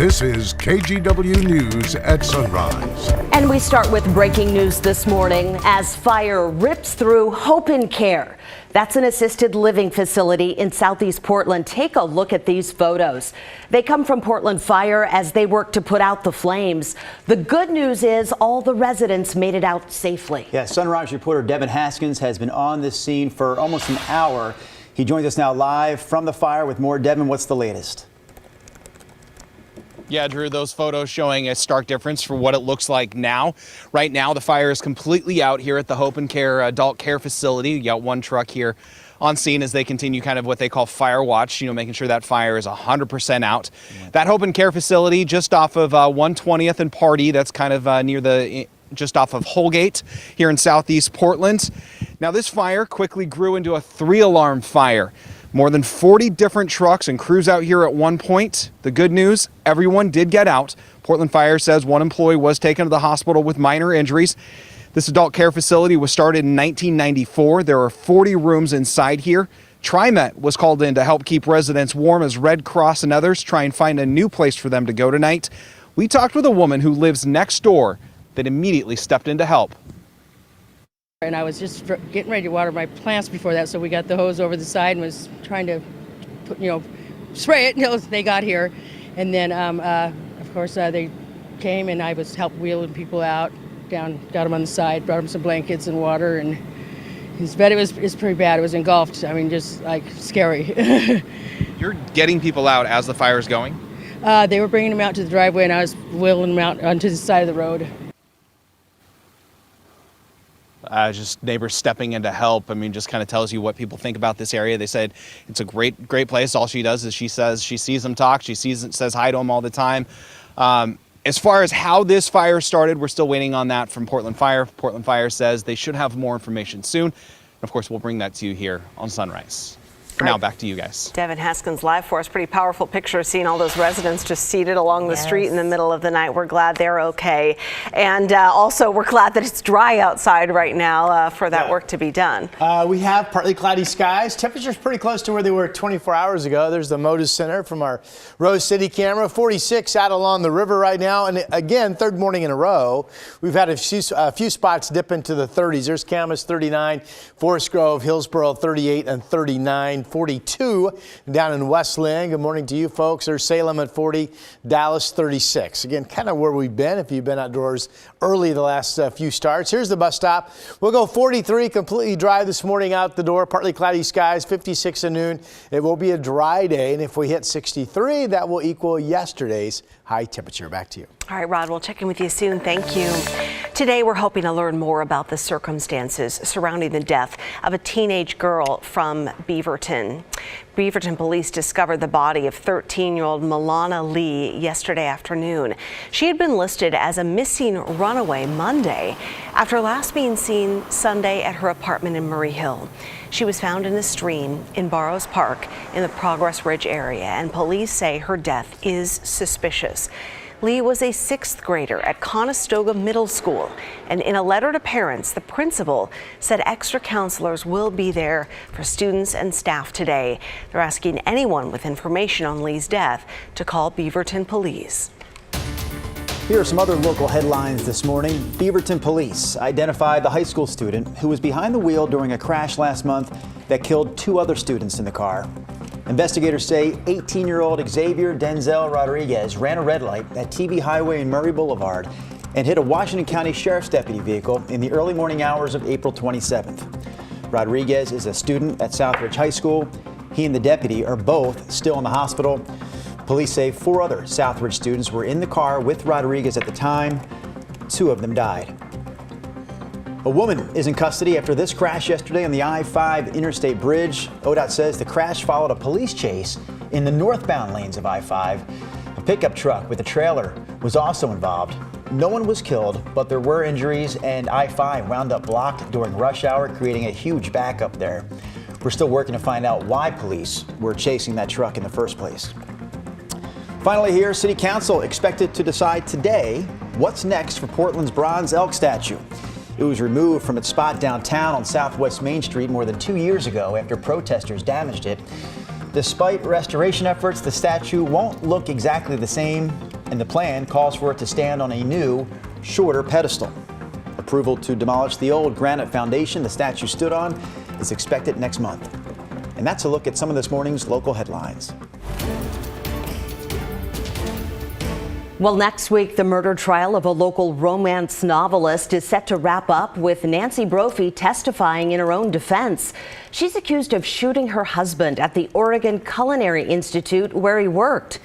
This is KGW News at Sunrise. And we start with breaking news this morning as fire rips through Hope and Care. That's an assisted living facility in Southeast Portland. Take a look at these photos. They come from Portland Fire as they work to put out the flames. The good news is all the residents made it out safely. Yeah, Sunrise reporter Devin Haskins has been on this scene for almost an hour. He joins us now live from the fire with more. Devin, what's the latest? Yeah, Drew, those photos showing a stark difference for what it looks like now. Right now, the fire is completely out here at the Hope and Care adult care facility. You got one truck here on scene as they continue kind of what they call fire watch, making sure that fire is 100% out. Yeah. That Hope and Care facility just off of 120th and Party, that's kind of near just off of Holgate here in Southeast Portland. Now, this fire quickly grew into a 3-alarm fire. More than 40 different trucks and crews out here at one point. The good news, everyone did get out. Portland Fire says one employee was taken to the hospital with minor injuries. This adult care facility was started in 1994. There are 40 rooms inside here. TriMet was called in to help keep residents warm as Red Cross and others try and find a new place for them to go tonight. We talked with a woman who lives next door that immediately stepped in to help. And I was just getting ready to water my plants before that, so we got the hose over the side and was trying to spray it until they got here. And then, of course, they came and I was helping wheeling people out, got them on the side, brought them some blankets and water, and his bed, it's pretty bad. It was engulfed. I mean, just like scary. You're getting people out as the fire is going? They were bringing them out to the driveway and I was wheeling them out onto the side of the road. Just neighbors stepping in to help. I mean, just kind of tells you what people think about this area. They said it's a great place. All she does is she sees them talk. She says hi to them all the time. As far as how this fire started, we're still waiting on that from Portland Fire. Portland Fire says they should have more information soon. And of course, we'll bring that to you here on Sunrise. For now, back to you guys. Devin Haskins live for us. Pretty powerful picture, seeing all those residents just seated along the street in the middle of the night. We're glad they're okay. And also, we're glad that it's dry outside right now for that work to be done. We have partly cloudy skies. Temperatures pretty close to where they were 24 hours ago. There's the Motus Center from our Rose City camera. 46 out along the river right now. And again, third morning in a row, we've had a few spots dip into the 30s. There's Camas 39, Forest Grove, Hillsboro 38 and 39. 42 down in West Lynn. Good morning to you folks. There's Salem at 40, Dallas 36. Again, kind of where we've been if you've been outdoors early the last few starts. Here's the bus stop. We'll go 43, completely dry this morning out the door. Partly cloudy skies, 56 at noon. It will be a dry day, and if we hit 63, that will equal yesterday's high temperature. Back to you. All right, Rod, we'll check in with you soon. Thank you. Today, we're hoping to learn more about the circumstances surrounding the death of a teenage girl from Beaverton. Beaverton police discovered the body of 13-year-old Milana Lee yesterday afternoon. She had been listed as a missing runaway Monday after last being seen Sunday at her apartment in Murray Hill. She was found in a stream in Barrows Park in the Progress Ridge area, and police say her death is suspicious. Lee was a 6th grader at Conestoga Middle School, and in a letter to parents, the principal said extra counselors will be there for students and staff today. They're asking anyone with information on Lee's death to call Beaverton Police. Here are some other local headlines this morning. Beaverton police identified the high school student who was behind the wheel during a crash last month that killed 2 other students in the car. Investigators say 18-year-old Xavier Denzel Rodriguez ran a red light at TV Highway and Murray Boulevard and hit a Washington County Sheriff's Deputy vehicle in the early morning hours of April 27th. Rodriguez is a student at Southridge High School. He and the deputy are both still in the hospital. Police say 4 other Southridge students were in the car with Rodriguez at the time. 2 of them died. A woman is in custody after this crash yesterday on the I-5 interstate bridge. ODOT says the crash followed a police chase in the northbound lanes of I-5. A pickup truck with a trailer was also involved. No one was killed, but there were injuries, and I-5 wound up blocked during rush hour, creating a huge backup there. We're still working to find out why police were chasing that truck in the first place. Finally here, City Council expected to decide today what's next for Portland's bronze elk statue. It was removed from its spot downtown on Southwest Main Street more than 2 years ago after protesters damaged it. Despite restoration efforts, the statue won't look exactly the same. and the plan calls for it to stand on a new, shorter pedestal. Approval to demolish the old granite foundation the statue stood on is expected next month. And that's a look at some of this morning's local headlines. Well, next week, the murder trial of a local romance novelist is set to wrap up with Nancy Brophy testifying in her own defense. She's accused of shooting her husband at the Oregon Culinary Institute where he worked.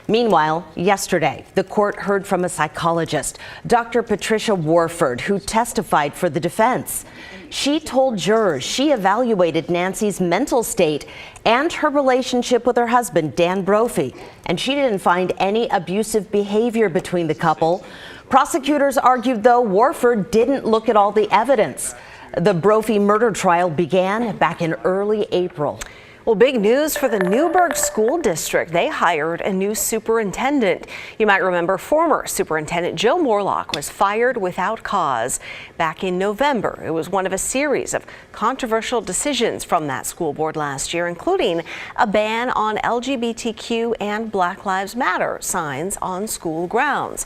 Meanwhile, yesterday, the court heard from a psychologist, Dr. Patricia Warford, who testified for the defense. She told jurors she evaluated Nancy's mental state and her relationship with her husband, Dan Brophy, and she didn't find any abusive behavior between the couple. Prosecutors argued, though, Warford didn't look at all the evidence. The Brophy murder trial began back in early April. Well, big news for the Newberg School District. They hired a new superintendent. You might remember former Superintendent Joe Morlock was fired without cause back in November. It was one of a series of controversial decisions from that school board last year, including a ban on LGBTQ and Black Lives Matter signs on school grounds.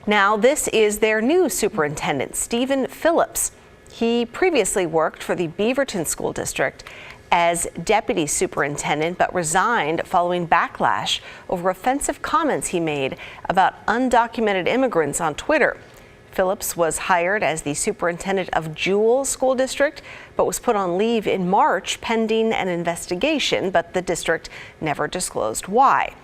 Now, this is their new superintendent, Stephen Phillips. He previously worked for the Beaverton School District as deputy superintendent, but resigned following backlash over offensive comments he made about undocumented immigrants on Twitter. Phillips was hired as the superintendent of Jewel School District, but was put on leave in March pending an investigation, but the district never disclosed why.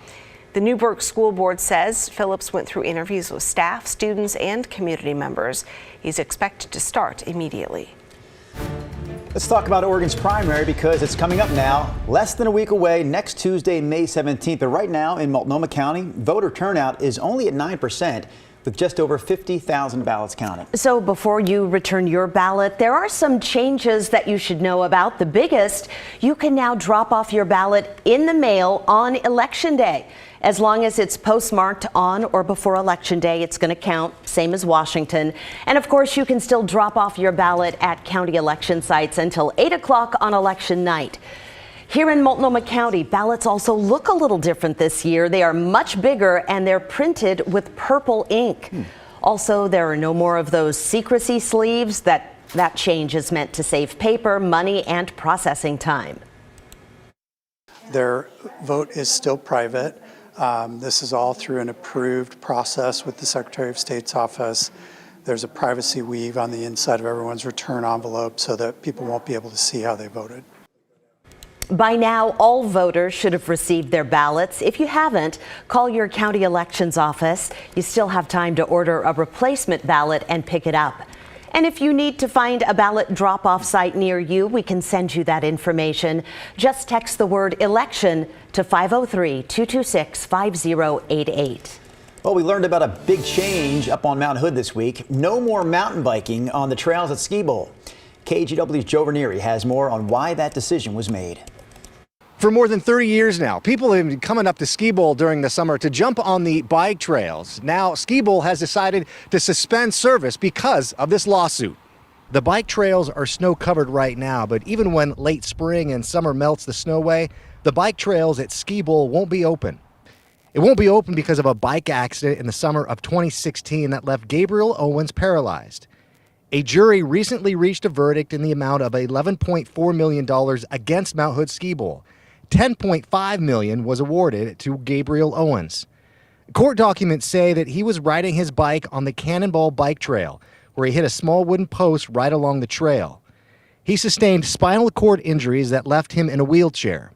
The Newberg School Board says Phillips went through interviews with staff, students, and community members. He's expected to start immediately. Let's talk about Oregon's primary because it's coming up now, less than a week away, next Tuesday, May 17th. But right now in Multnomah County, voter turnout is only at 9%, with just over 50,000 ballots counted. So before you return your ballot, there are some changes that you should know about. The biggest, you can now drop off your ballot in the mail on Election Day. As long as it's postmarked on or before Election Day, it's going to count, same as Washington. And of course, you can still drop off your ballot at county election sites until 8 o'clock on election night. Here in Multnomah County, ballots also look a little different this year. They are much bigger and they're printed with purple ink. Also, there are no more of those secrecy sleeves. That change is meant to save paper, money, and processing time. Their vote is still private. This is all through an approved process with the Secretary of State's office. There's a privacy weave on the inside of everyone's return envelope so that people won't be able to see how they voted. By now, all voters should have received their ballots. If you haven't, call your county elections office. You still have time to order a replacement ballot and pick it up. And if you need to find a ballot drop-off site near you, we can send you that information. Just text the word election to 503-226-5088. Well, we learned about a big change up on Mount Hood this week. No more mountain biking on the trails at Skibowl. KGW's Joe Ranieri has more on why that decision was made. For more than 30 years now, people have been coming up to Skibowl during the summer to jump on the bike trails. Now, Skibowl has decided to suspend service because of this lawsuit. The bike trails are snow-covered right now, but even when late spring and summer melts the snow away, the bike trails at Skibowl won't be open. It won't be open because of a bike accident in the summer of 2016 that left Gabriel Owens paralyzed. A jury recently reached a verdict in the amount of $11.4 million against Mount Hood Skibowl. $10.5 million was awarded to Gabriel Owens. Court documents say that he was riding his bike on the Cannonball Bike Trail, where he hit a small wooden post right along the trail. He sustained spinal cord injuries that left him in a wheelchair.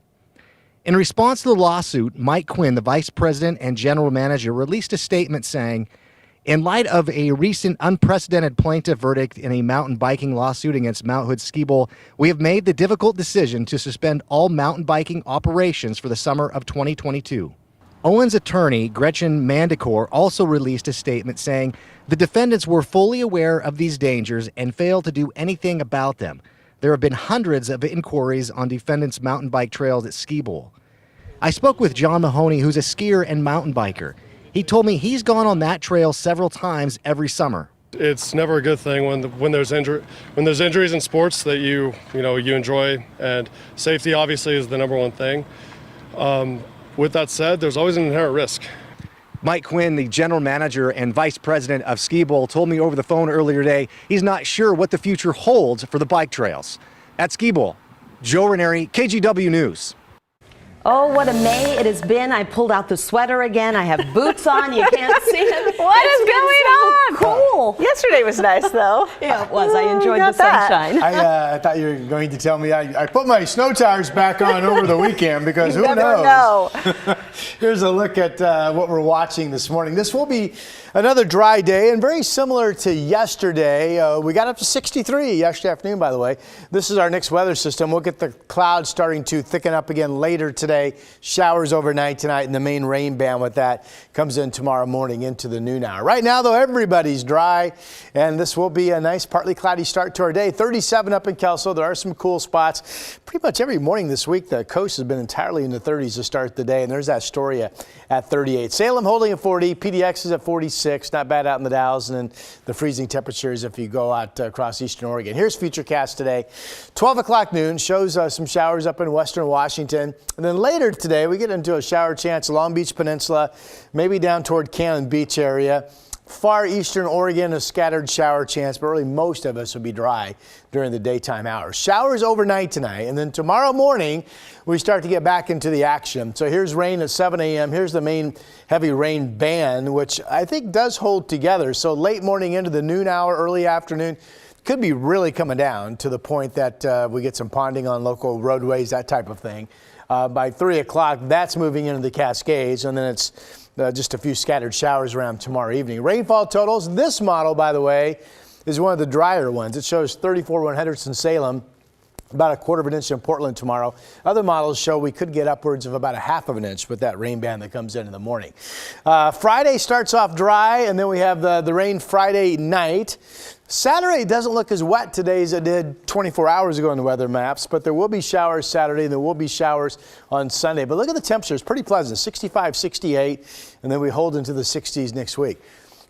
In response to the lawsuit, Mike Quinn, the vice president and general manager, released a statement saying, "In light of a recent unprecedented plaintiff verdict in a mountain biking lawsuit against Mount Hood Skibowl, we have made the difficult decision to suspend all mountain biking operations for the summer of 2022. Owens' attorney, Gretchen Mandicore, also released a statement saying the defendants were fully aware of these dangers and failed to do anything about them. There have been hundreds of inquiries on defendants' mountain bike trails at Skibowl. I spoke with John Mahoney, who's a skier and mountain biker. He told me he's gone on that trail several times every summer. It's never a good thing when there's injuries in sports that you enjoy, and safety obviously is the number one thing. With that said, there's always an inherent risk. Mike Quinn, the general manager and vice president of Skibowl, told me over the phone earlier today he's not sure what the future holds for the bike trails. At Skibowl, Joe Ranieri, KGW News. Oh, what a May it has been. I pulled out the sweater again. I have boots on. You can't see it. What is going on? Cool. Yesterday was nice, though. Yeah, it was. I enjoyed the sunshine. I thought you were going to tell me I put my snow tires back on over the weekend because You who never knows? know. Here's a look at what we're watching this morning. This will be another dry day and very similar to yesterday. We got up to 63 yesterday afternoon, by the way. This is our next weather system. We'll get the clouds starting to thicken up again later today. Showers overnight tonight, and the main rain band with that comes in tomorrow morning into the noon hour. Right now, though, everybody's dry, and this will be a nice partly cloudy start to our day. 37 up in Kelso. There are some cool spots. Pretty much every morning this week, the coast has been entirely in the 30s to start the day, and there's Astoria at 38. Salem holding at 40. PDX is at 46. Not bad out in the Dalles, and then the freezing temperatures if you go out across eastern Oregon. Here's Futurecast today. 12 o'clock noon shows some showers up in western Washington, and then later today, we get into a shower chance along Beach Peninsula, maybe down toward Cannon Beach area. Far eastern Oregon, a scattered shower chance, but really most of us will be dry during the daytime hours. Showers overnight tonight, and then tomorrow morning, we start to get back into the action. So here's rain at 7 a.m. Here's the main heavy rain band, which I think does hold together. So late morning into the noon hour, early afternoon, could be really coming down to the point that we get some ponding on local roadways, that type of thing. By 3 o'clock, that's moving into the Cascades, and then it's just a few scattered showers around tomorrow evening. Rainfall totals. This model, by the way, is one of the drier ones. It shows 34 100ths in Salem, about a quarter of an inch in Portland tomorrow. Other models show we could get upwards of about a half of an inch with that rain band that comes in the morning. Friday starts off dry, and then we have the rain Friday night. Saturday doesn't look as wet today as it did 24 hours ago in the weather maps, but there will be showers Saturday, and there will be showers on Sunday. But look at the temperatures, pretty pleasant, 65, 68, and then we hold into the 60s next week.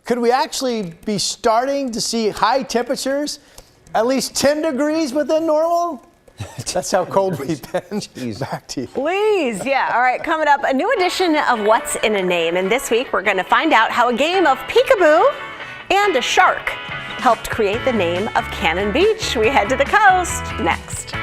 Could we actually be starting to see high temperatures, at least 10 degrees within normal? That's how cold we've been. Back to you. Please, yeah. All right, coming up, a new edition of What's in a Name. And this week, we're going to find out how a game of peekaboo and a shark helped create the name of Cannon Beach. We head to the coast next.